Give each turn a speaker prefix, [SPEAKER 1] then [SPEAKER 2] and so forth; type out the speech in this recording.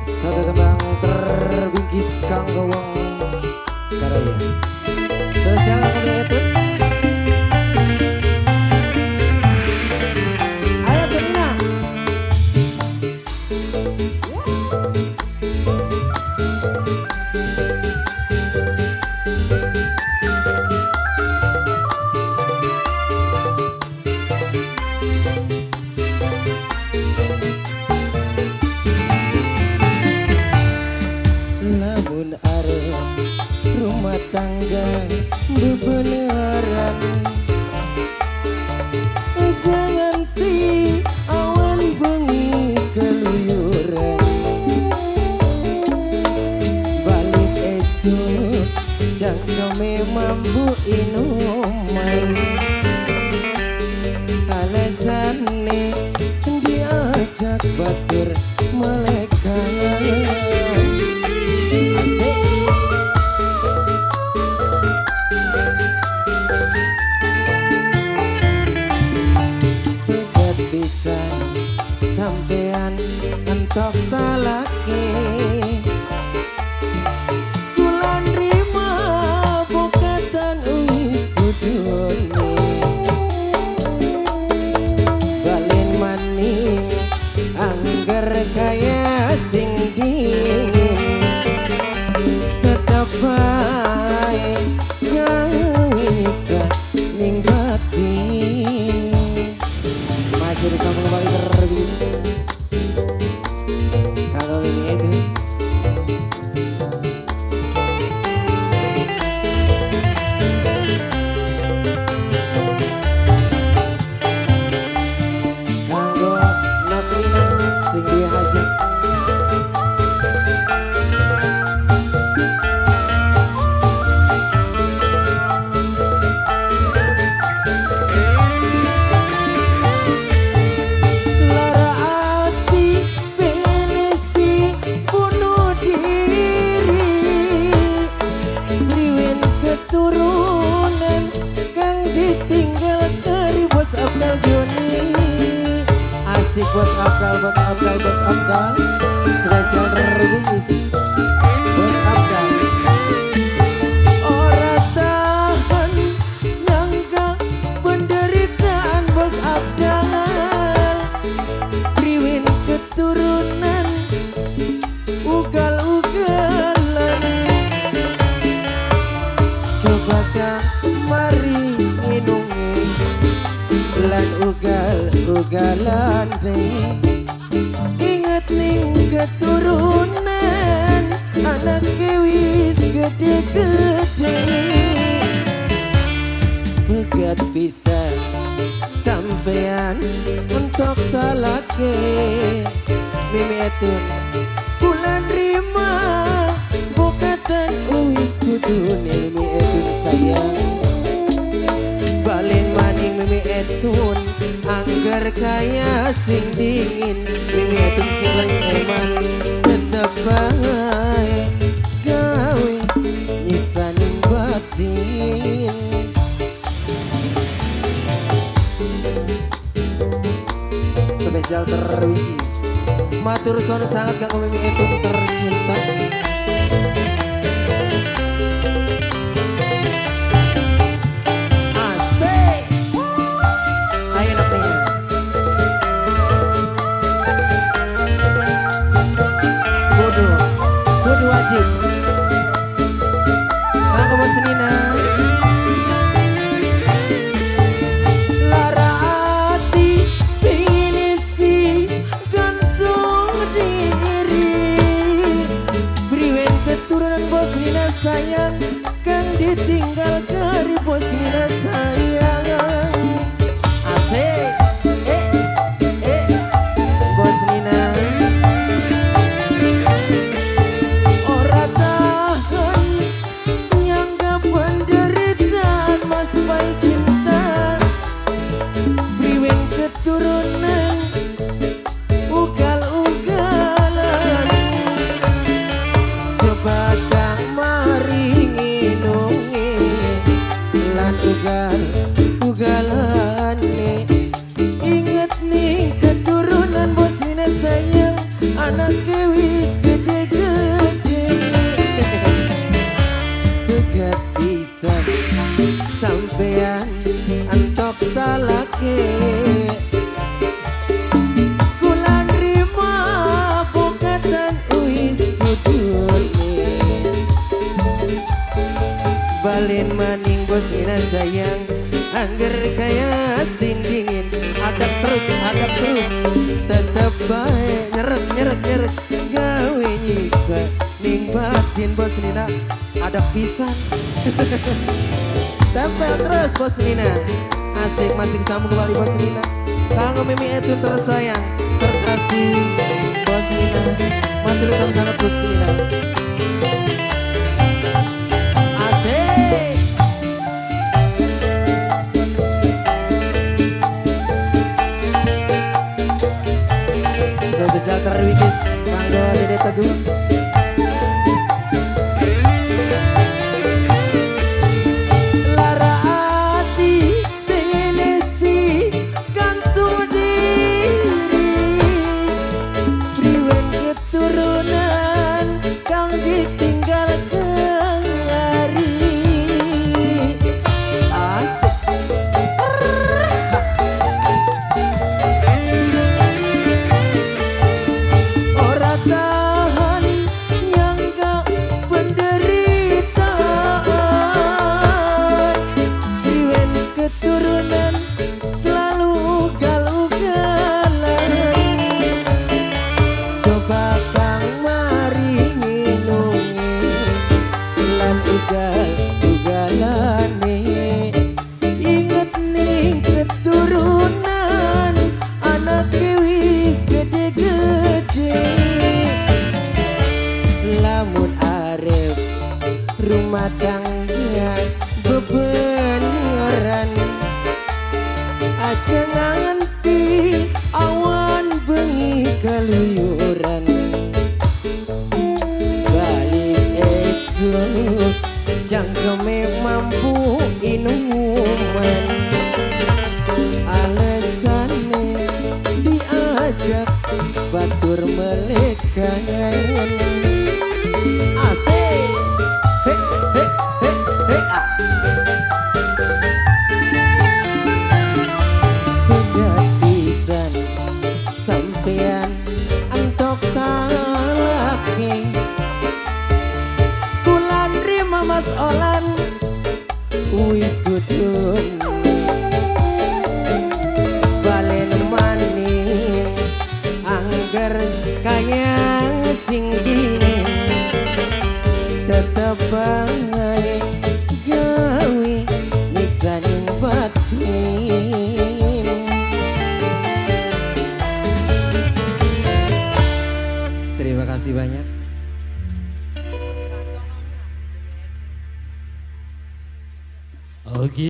[SPEAKER 1] Satu tembang terbingkis kanggo wong karaya. Spesial aku itu. Ayo Cemina. Lamun arep rumah tangga bebeneran, jangan ti awan bengi keluyuran. Balik esok cangkeme mampu inuman, alasane diajak batur melekan. Sampean entok talake kula nrima bukatan wis kudune balen maning angger kaya sing dingin tetep bae gawe ning batin masih bersama kembali terbit kalau ini itu kanggo Natrina sing diajak buat Abdal spesial remix buat Abdal. Ora tahan nyangka penderitaan bos Abdal, priwin keturunan ugal-ugalan. Coba mari nginungi lan ugal-ugalan inget ning keturunan anak wis gede-gede begat pisan sampean untuk talake mimetun kula nrima bukatan wis kudune mimetun sayang balen maning mimi etun angger kaya sing dingin mimi etun sing eman tetep bae gawe nyiksa ning batin spesial terwis matur suwun sangat kanggo mimi etun tercinta. Aku mau Nina lara hati pinisi gantung diri sampean antok talake kula nrimo bukatan wis kudune balen maning bos mina sayang angger kaya sin dingin adap terus tetep baik nyeret gawe nyiksa ning batin bos Nina adap pisan tempel terus bos Nina asik masih sambung kembali bos Nina kanggo mimi itu tersayang terkasih bos Nina matur sangat bos Nina asik spesial terwikis kanggo Dede Teguh rumah tangga bebeneran aja nganti awan bengi keluyuran balik esok jangkeme mampu inuman alesane diajak batur melekan asik Pegatisan sampean antok talake kula nrimo mas olan wis kudun balen maning angger kaya sing dini tetep baik gawe nyiksa ning batin terima kasih banyak.
[SPEAKER 2] Oke.